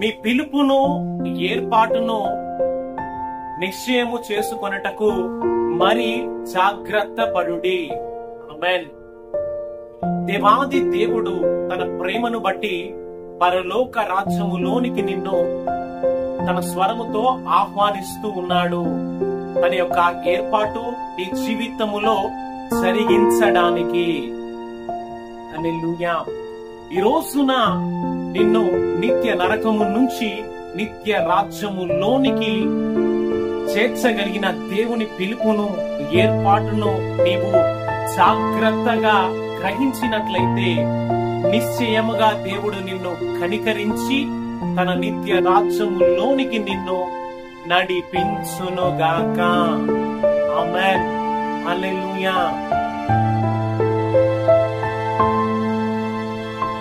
మీ పిలుపును ఏర్పాటును నిశ్చయము చేసుకొనుటకు మరి జాగ్రత్త పడుడి. ఆమేన్. దేవాది దేవుడు తన ప్రేమను బట్టి పరలోక రాజ్యములోనికి నిన్ను తన స్వరముతో ఆహ్వానిస్తూ ఉన్నాడు. తన యొక్క ఏర్పాటు నీ జీవితములో జరిగించడానికి. హల్లెలూయా. ఈ రోజున నిన్ను నిత్య నరకము నుంచి నిత్య రాజ్యములోనికి చేర్చగలిగిన దేవుని పిలుపును ఏర్పాటును నీవు జాగ్రత్తగా గ్రహించినట్లయితే నిశ్చయముగా దేవుడు నిన్ను కనికరించి తన నిత్య రాజ్యములోనికి నిన్ను నడిపించునుగాక. ఆమేన్. హల్లెలూయా.